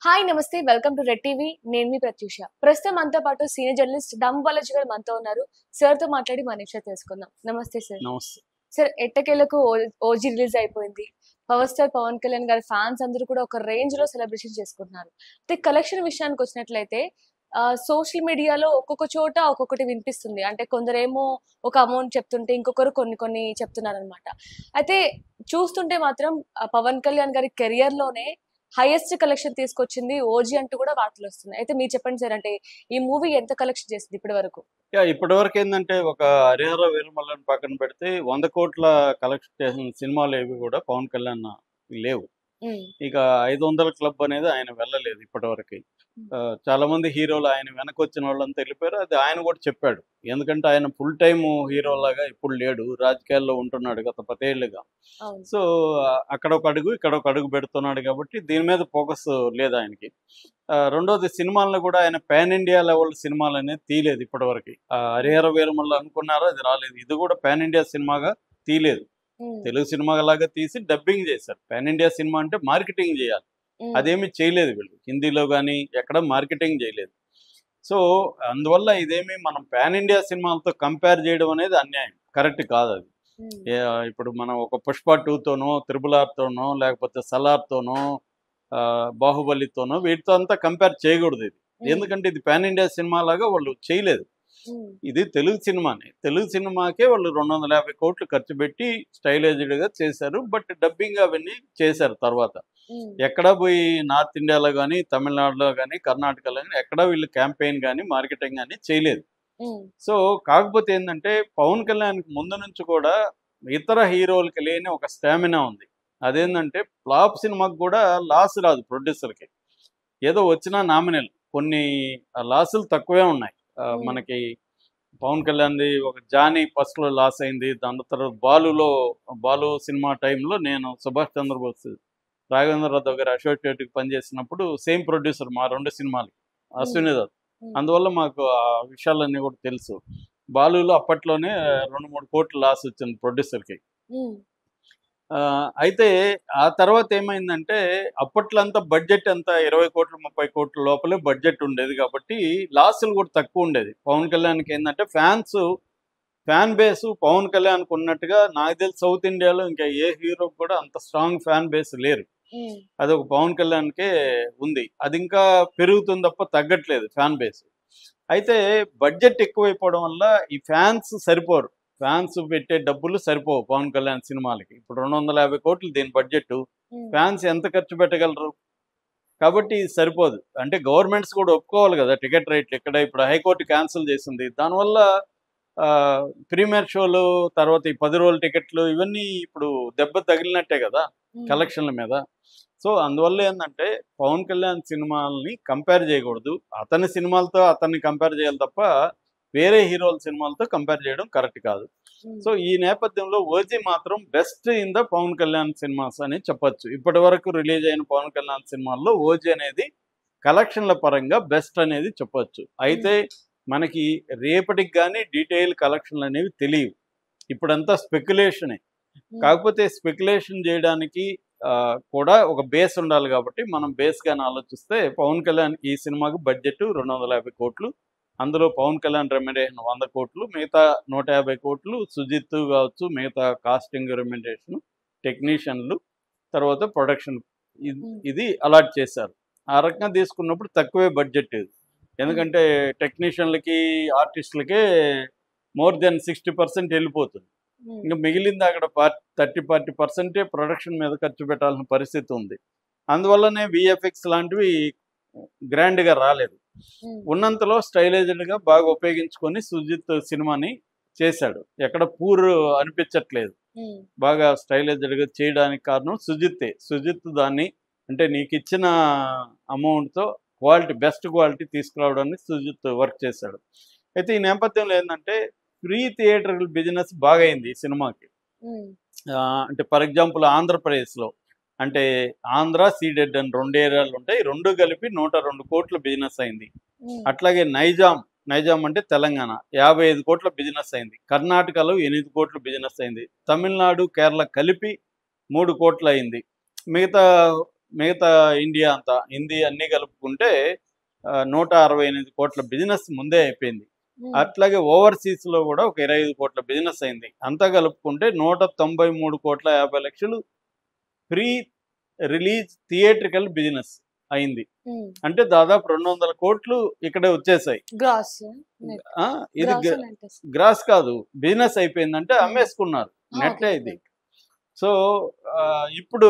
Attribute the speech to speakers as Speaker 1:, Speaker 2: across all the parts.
Speaker 1: Hi నమస్తే welcome to red TV నేను మీ ప్రత్యూష ప్రస్తుతం మనతో పాటు సీనియర్ జర్నలిస్ట్ దమ్ బాలాజీ గారు మనతో ఉన్నారు సార్ తో మాట్లాడి మన విషయం తెలుసుకుందాం నమస్తే సార్
Speaker 2: నమస్తే.
Speaker 1: సార్ ఎట్టకేలకు ఓజీ రిలీజ్ అయిపోయింది పవర్ స్టార్ పవన్ కళ్యాణ్ గారి ఫ్యాన్స్ అందరూ కూడా ఒక రేంజ్ లో సెలబ్రేషన్ చేసుకుంటున్నారు అయితే కలెక్షన్ విషయానికి వచ్చినట్లయితే సోషల్ మీడియాలో ఒక్కొక్క చోట ఒక్కొక్కటి వినిపిస్తుంది అంటే కొందరేమో ఒక అమౌంట్ చెప్తుంటే ఇంకొకరు కొన్ని కొన్ని చెప్తున్నారు అనమాట అయితే చూస్తుంటే మాత్రం పవన్ కళ్యాణ్ గారి కెరియర్ లోనే హైయెస్ట్ కలెక్షన్ తీసుకొచ్చింది ఓజీ అంటూ కూడా వార్తలు వస్తున్నాయి అయితే మీరు చెప్పండి సార్ అంటే ఈ మూవీ ఎంత కలెక్షన్ చేసింది ఇప్పటి వరకు
Speaker 2: ఇప్పటివరకు ఏంటంటే ఒక హరిహర వీరమల్లని పక్కన పెడితే 100 కోట్ల కలెక్షన్ చేసిన సినిమాలు ఏవి కూడా పవన్ కళ్యాణ్ లేవు. ఇక 500 క్లబ్ అనేది ఆయన వెళ్ళలేదు ఇప్పటివరకు. చాలా మంది హీరోలు ఆయన వెనకొచ్చిన వాళ్ళంతా వెళ్ళిపోయారు. అది ఆయన కూడా చెప్పాడు. ఎందుకంటే ఆయన ఫుల్ టైమ్ హీరోలాగా ఇప్పుడు లేడు, రాజకీయాల్లో ఉంటున్నాడు గత 10 ఏళ్ళుగా. సో అక్కడ ఒక అడుగు ఇక్కడ ఒక అడుగు పెడుతున్నాడు కాబట్టి దీని మీద ఫోకస్ లేదు ఆయనకి. రెండోది సినిమాలను కూడా ఆయన పాన్ ఇండియా లెవెల్ సినిమాలు అనేది తీయలేదు ఇప్పటివరకు. హరిహర వీరమల్లు అనుకున్నారో అది రాలేదు. ఇది కూడా పాన్ ఇండియా సినిమాగా తీయలేదు, తెలుగు సినిమా లాగా తీసి డబ్బింగ్ చేశారు. పాన్ ఇండియా సినిమా అంటే మార్కెటింగ్ చేయాలి, అదేమి చేయలేదు వీళ్ళు. హిందీలో కానీ ఎక్కడ మార్కెటింగ్ చేయలేదు. సో అందువల్ల ఇదేమి మనం పాన్ ఇండియా సినిమాలతో కంపేర్ చేయడం అనేది అన్యాయం, కరెక్ట్ కాదు అది. ఇప్పుడు మనం ఒక పుష్ప 2తోనో RRRతోనో లేకపోతే సలార్తోనో బాహుబలితోనో వీటితో అంతా కంపేర్ చేయకూడదు ఇది. ఎందుకంటే ఇది పాన్ ఇండియా సినిమా లాగా వాళ్ళు చేయలేదు. ఇది తెలుగు సినిమాని, తెలుగు సినిమాకే వాళ్ళు 250 కోట్లు ఖర్చు పెట్టి స్టైలైజ్డ్గా చేశారు. బట్ డబ్బింగ్ అవన్నీ చేశారు తర్వాత. ఎక్కడా పోయి నార్త్ ఇండియాలో కానీ తమిళనాడులో కానీ కర్ణాటకలో కానీ ఎక్కడా వీళ్ళు క్యాంపెయిన్ కానీ మార్కెటింగ్ కానీ చేయలేదు. సో కాకపోతే ఏంటంటే పవన్ కళ్యాణ్కి ముందు నుంచి కూడా ఇతర హీరోలకి లేని ఒక స్టామినా ఉంది. అదేంటంటే ఫ్లాప్ సినిమాకి కూడా లాస్ రాదు ప్రొడ్యూసర్కి, ఏదో వచ్చినా నామినల్. కొన్ని లాసులు తక్కువే ఉన్నాయి మనకి. పవన్ కళ్యాణ్ది ఒక జానీ ఫస్ట్లో లాస్ అయింది, దాని తర్వాత బాలు సినిమా టైంలో నేను సుభాష్ చంద్రబోస్ రాఘవేంద్రరావు దగ్గర అసోసియేట్కి పనిచేసినప్పుడు సేమ్ ప్రొడ్యూసర్ మా 2 సినిమాలకి, అశ్విని దత్. అందువల్ల మాకు ఆ విషయాలన్నీ కూడా తెలుసు. బాలులో అప్పట్లోనే 2-3 కోట్లు లాస్ వచ్చింది ప్రొడ్యూసర్కి. అయితే ఆ తర్వాత ఏమైందంటే అప్పట్లో అంతా బడ్జెట్ అంతా 20 కోట్లు 30 కోట్ల లోపలే బడ్జెట్ ఉండేది కాబట్టి లాసులు కూడా తక్కువ ఉండేది. పవన్ కళ్యాణ్కి ఏంటంటే ఫ్యాన్ బేస్ పవన్ కళ్యాణ్కి ఉన్నట్టుగా నాకు తెలిసి సౌత్ ఇండియాలో ఇంకా ఏ హీరో కూడా అంత స్ట్రాంగ్ ఫ్యాన్ బేస్ లేరు. అది ఒక పవన్ కళ్యాణ్కే ఉంది. అది ఇంకా పెరుగుతుంది తప్ప తగ్గట్లేదు ఫ్యాన్ బేస్. అయితే బడ్జెట్ ఎక్కువైపోవడం వల్ల ఈ ఫ్యాన్స్ సరిపోరు, ఫ్యాన్స్ పెట్టే డబ్బులు సరిపోవు పవన్ కళ్యాణ్ సినిమాలకి. ఇప్పుడు 250 కోట్లు దీని బడ్జెట్, ఫ్యాన్స్ ఎంత ఖర్చు పెట్టగలరు? కాబట్టి ఇది సరిపోదు. అంటే గవర్నమెంట్స్ కూడా ఒప్పుకోవాలి కదా టికెట్ రేట్లు. ఇక్కడ ఇప్పుడు హైకోర్టు క్యాన్సిల్ చేసింది, దానివల్ల ప్రీమియర్ షోలు తర్వాత ఈ 10 రోజుల టికెట్లు ఇవన్నీ ఇప్పుడు దెబ్బ తగిలినట్టే కదా కలెక్షన్ల మీద. సో అందువల్ల ఏంటంటే పవన్ కళ్యాణ్ సినిమాలని కంపేర్ చేయకూడదు, అతని సినిమాలతో అతన్ని కంపేర్ చేయాలి తప్ప వేరే హీరోల సినిమాలతో కంపేర్ చేయడం కరెక్ట్ కాదు. సో ఈ నేపథ్యంలో ఓజీ మాత్రం best in the Pawan Kalyan cinemas అని చెప్పొచ్చు. ఇప్పటి వరకు రిలీజ్ అయిన పవన్ కళ్యాణ్ సినిమాల్లో ఓజీ అనేది కలెక్షన్ల పరంగా బెస్ట్ అనేది చెప్పొచ్చు. అయితే మనకి రేపటికి కానీ డీటెయిల్ కలెక్షన్లు అనేవి తెలియవు, ఇప్పుడంతా స్పెక్యులేషనే. కాకపోతే స్పెక్యులేషన్ చేయడానికి కూడా ఒక బేస్ ఉండాలి కాబట్టి మనం బేస్గానే ఆలోచిస్తే పవన్ కళ్యాణ్ ఈ సినిమాకి బడ్జెట్ 250 కోట్లు, అందులో పవన్ కళ్యాణ్ రెమ్యునరేషన్ 100 కోట్లు, మిగతా 150 కోట్లు సుజిత్ కావచ్చు, మిగతా కాస్టింగ్ రెమ్యునరేషన్, టెక్నీషియన్లు, తర్వాత ప్రొడక్షన్, ఇది అలాట్ చేశారు. ఆ రకంగా తీసుకున్నప్పుడు తక్కువే బడ్జెట్ ఇది. ఎందుకంటే టెక్నీషియన్లకి ఆర్టిస్టులకే మోర్ దెన్ 60% వెళ్ళిపోతుంది. ఇంకా మిగిలింది అక్కడ 30-40% ప్రొడక్షన్ మీద ఖర్చు పెట్టాల్సిన పరిస్థితి ఉంది. అందువల్లనే విఎఫ్ఎక్స్ లాంటివి గ్రాండ్గా రాలేదు. ఉన్నంతలో స్టైలైజ్డ్గా బాగా ఉపయోగించుకొని సుజిత్ సినిమాని చేశాడు. ఎక్కడ పూర్ అనిపించట్లేదు, బాగా స్టైలైజ్డ్గా చేయడానికి కారణం సుజిత్ దాన్ని అంటే నీకు ఇచ్చిన అమౌంట్తో క్వాలిటీ, బెస్ట్ క్వాలిటీ తీసుకురావడానికి సుజిత్ వర్క్ చేశాడు. అయితే ఈ నేపథ్యంలో ఏంటంటే ఫ్రీ థియేటర్ బిజినెస్ బాగా అయింది ఈ సినిమాకి. అంటే ఫర్ ఎగ్జాంపుల్ ఆంధ్రప్రదేశ్లో అంటే ఆంధ్ర సీడెడ్ అని 2 ఏరియాలు ఉంటాయి, 2 కలిపి 102 కోట్ల బిజినెస్ అయింది. అట్లాగే నైజాం అంటే తెలంగాణ 55 కోట్ల బిజినెస్ అయింది. కర్ణాటకలో 8 కోట్ల బిజినెస్ అయింది. తమిళనాడు కేరళ కలిపి 3 కోట్లు అయింది. మిగతా మిగతా ఇండియా అంతా హిందీ అన్నీ కలుపుకుంటే 168 కోట్ల బిజినెస్ ముందే అయిపోయింది. అట్లాగే ఓవర్సీస్లో కూడా ఒక 25 కోట్ల బిజినెస్ అయింది. అంతా కలుపుకుంటే 193,50,00,000 ప్రీ రిలీజ్ థియేట్రికల్ బిజినెస్ అయింది. అంటే దాదాపు 200 కోట్లు ఇక్కడే వచ్చేసాయి.
Speaker 1: గ్రాస్
Speaker 2: ఇది గ్రాస్ కాదు, బిజినెస్ అయిపోయిందంటే అమ్మేసుకున్నారు, నెట్టే ఇది. సో ఇప్పుడు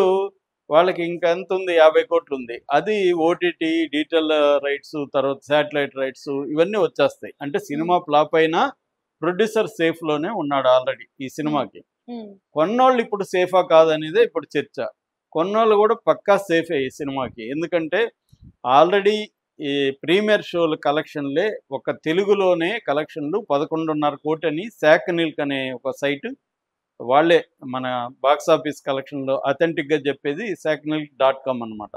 Speaker 2: వాళ్ళకి ఇంకా ఎంత ఉంది, 50 కోట్లు ఉంది. అది ఓటీటీ, డిజిటల్ రైట్స్, తర్వాత శాటిలైట్ రైట్స్ ఇవన్నీ వచ్చేస్తాయి. అంటే సినిమా ఫ్లాప్ అయినా ప్రొడ్యూసర్ సేఫ్లోనే ఉన్నాడు ఆల్రెడీ ఈ సినిమాకి. కొన్నోళ్ళు ఇప్పుడు సేఫా కాదనేదే ఇప్పుడు చర్చ. కొన్నోళ్ళు కూడా పక్కా సేఫే ఈ సినిమాకి. ఎందుకంటే ఆల్రెడీ ఈ ప్రీమియర్ షోల కలెక్షన్లే ఒక తెలుగులోనే కలెక్షన్లు 11.5 కోటి అని శాక్-నిల్క్ అనే ఒక సైట్ వాళ్ళే మన బాక్స్ ఆఫీస్ కలెక్షన్లో అథెంటిక్గా చెప్పేది శాక్-నిల్క్.com అనమాట.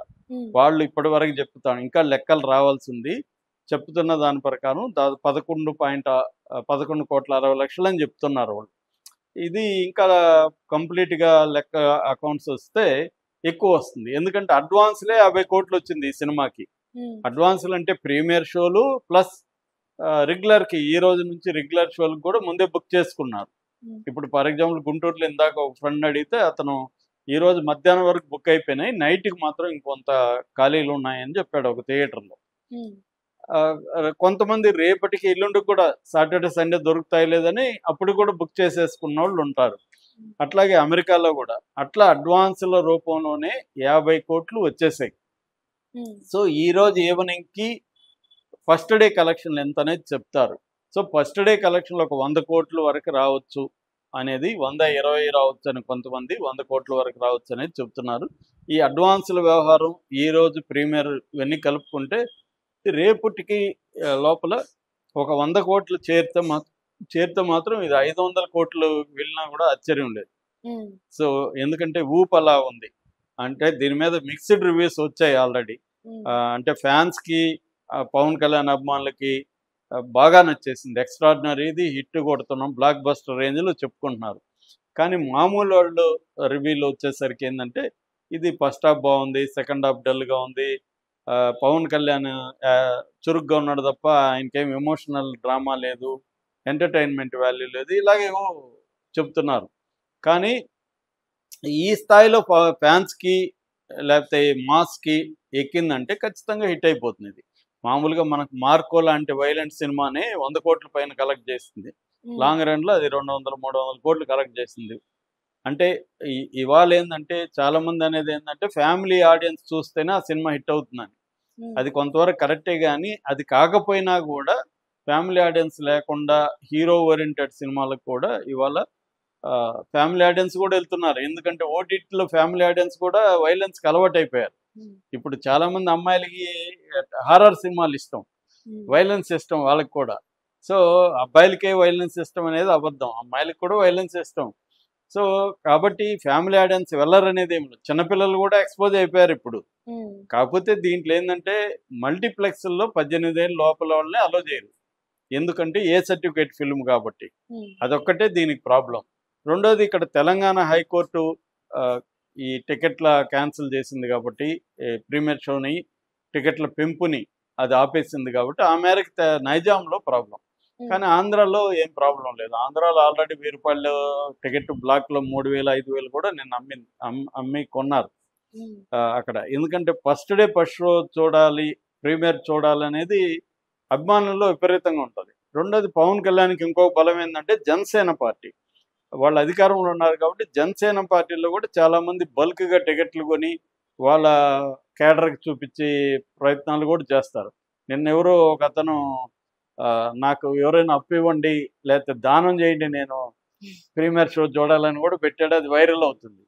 Speaker 2: వాళ్ళు ఇప్పటి వరకు చెప్తాను, ఇంకా లెక్కలు రావాల్సింది. చెప్తున్న దాని ప్రకారం 11 కోట్ల 60 లక్షలు అని చెప్తున్నారు వాళ్ళు. ఇది ఇంకా కంప్లీట్గా లెక్క అకౌంట్స్ వస్తే ఎక్కువ వస్తుంది. ఎందుకంటే అడ్వాన్స్లే 50 కోట్లు వచ్చింది ఈ సినిమాకి. అడ్వాన్సులు అంటే ప్రీమియర్ షోలు ప్లస్ రెగ్యులర్కి, ఈ రోజు నుంచి రెగ్యులర్ షోలకు కూడా ముందే బుక్ చేసుకున్నారు. ఇప్పుడు ఫర్ ఎగ్జాంపుల్ గుంటూరులో ఇందాక ఒక ఫ్రెండ్ అడిగితే అతను ఈ రోజు మధ్యాహ్నం వరకు బుక్ అయిపోయినాయి, నైట్కి మాత్రం ఇంకొంత ఖాళీలు ఉన్నాయని చెప్పాడు ఒక థియేటర్లో. కొంతమంది రేపటికి ఎల్లుండికి కూడా సాటర్డే సండే దొరుకుతాయి లేదని అప్పుడు కూడా బుక్ చేసేసుకున్న వాళ్ళు ఉంటారు. అట్లాగే అమెరికాలో కూడా అట్లా అడ్వాన్సుల రూపంలోనే 50 కోట్లు వచ్చేసాయి. సో ఈరోజు ఈవినింగ్కి ఫస్ట్ డే కలెక్షన్లు ఎంత అనేది చెప్తారు. సో ఫస్ట్ డే కలెక్షన్లు ఒక 100 కోట్ల వరకు రావచ్చు అనేది, 120 రావచ్చు అని కొంతమంది, 100 కోట్ల వరకు రావచ్చు అనేది చెప్తున్నారు. ఈ అడ్వాన్సుల వ్యవహారం ఈరోజు ప్రీమియర్ ఇవన్నీ కలుపుకుంటే రేపటికి లోపల ఒక 100 కోట్లు చేరితే మాత్రం ఇది 500 కోట్లు వెళ్ళినా కూడా ఆశ్చర్యం లేదు. సో ఎందుకంటే ఊపు అలా ఉంది. అంటే దీని మీద మిక్స్డ్ రివ్యూస్ వచ్చాయి ఆల్రెడీ. అంటే ఫ్యాన్స్కి, పవన్ కళ్యాణ్ అభిమానులకి బాగా నచ్చేసింది. ఎక్స్ట్రాడినరీది, హిట్ కొడుతున్నాం, బ్లాక్ బస్టర్ రేంజ్లో చెప్పుకుంటున్నారు. కానీ మామూలు వాళ్ళు రివ్యూలు వచ్చేసరికి ఏంటంటే ఇది ఫస్ట్ హాఫ్ బాగుంది, సెకండ్ హాఫ్ డల్గా ఉంది, పవన్ కళ్యాణ్ చురుగ్గా ఉన్నాడు తప్ప ఆయనకేం ఎమోషనల్ డ్రామా లేదు, ఎంటర్టైన్మెంట్ వాల్యూ లేదు, ఇలాగేమో చెప్తున్నారు. కానీ ఈ స్థాయిలో ఫ్యాన్స్కి లేకపోతే మాస్కి ఎక్కిందంటే ఖచ్చితంగా హిట్ అయిపోతుంది. ఇది మామూలుగా మనకు మార్కో లాంటి వైలెంట్ సినిమానే 100 కోట్ల పైన కలెక్ట్ చేసింది. లాంగ్ రన్లో అది 200-300 కోట్లు కలెక్ట్ చేసింది. అంటే ఇవాళ ఏంటంటే చాలామంది అనేది ఏంటంటే ఫ్యామిలీ ఆడియన్స్ చూస్తేనే ఆ సినిమా హిట్ అవుతుందని. అది కొంతవరకు కరెక్టే, కానీ అది కాకపోయినా కూడా ఫ్యామిలీ ఆడియన్స్ లేకుండా హీరో ఓరియంటెడ్ సినిమాలకు కూడా ఇవాళ ఫ్యామిలీ ఆడియన్స్ కూడా వెళ్తున్నారు. ఎందుకంటే ఓటీటీలో ఫ్యామిలీ ఆడియన్స్ కూడా వైలెన్స్కి అలవాటు అయిపోయారు. ఇప్పుడు చాలామంది అమ్మాయిలకి హారర్ సినిమాలు ఇష్టం, వైలెన్స్ ఇష్టం వాళ్ళకి కూడా. సో అబ్బాయిలకే వైలెన్స్ ఇష్టం అనేది అబద్ధం, అమ్మాయిలకి కూడా వైలెన్స్ ఇష్టం. సో కాబట్టి ఫ్యామిలీ ఆడియన్స్ వెళ్ళరు అనేది ఏమి లేదు. చిన్నపిల్లలు కూడా ఎక్స్పోజ్ అయిపోయారు ఇప్పుడు. కాకపోతే దీంట్లో ఏంటంటే మల్టీప్లెక్స్లో 18 ఏళ్ళ లోపల వాళ్ళని అలో చేయరు, ఎందుకంటే ఏ సర్టిఫికేట్ ఫిల్మ్ కాబట్టి. అదొక్కటే దీనికి ప్రాబ్లం. రెండోది, ఇక్కడ తెలంగాణ హైకోర్టు ఈ టికెట్ల క్యాన్సిల్ చేసింది కాబట్టి, ప్రీమియర్ షోని టికెట్ల పెంపుని అది ఆపేసింది కాబట్టి ఆ మేరకు నైజాంలో ప్రాబ్లం. కానీ ఆంధ్రాలో ఏం ప్రాబ్లం లేదు. ఆంధ్రాలో ఆల్రెడీ 1000 రూపాయలు టికెట్ బ్లాక్లో 3000-5000 కూడా నిన్న అమ్మి కొన్నారు అక్కడ. ఎందుకంటే ఫస్ట్ డే ఫస్ట్ షో చూడాలి, ప్రీమియర్ చూడాలనేది అభిమానుల్లో విపరీతంగా ఉంటుంది. రెండోది, పవన్ కళ్యాణ్కి ఇంకో బలం ఏంటంటే జనసేన పార్టీ వాళ్ళు అధికారంలో ఉన్నారు కాబట్టి జనసేన పార్టీలో కూడా చాలామంది బల్క్గా టికెట్లు కొని వాళ్ళ కేడర్కి చూపించే ప్రయత్నాలు కూడా చేస్తారు. నిన్న ఎవరో ఒక అతను నాకు ఎవరైనా అప్పు ఇవ్వండి లేకపోతే దానం చేయండి, నేను ప్రీమియర్ షో చూడాలని కూడా పెట్టాడు, అది వైరల్ అవుతుంది.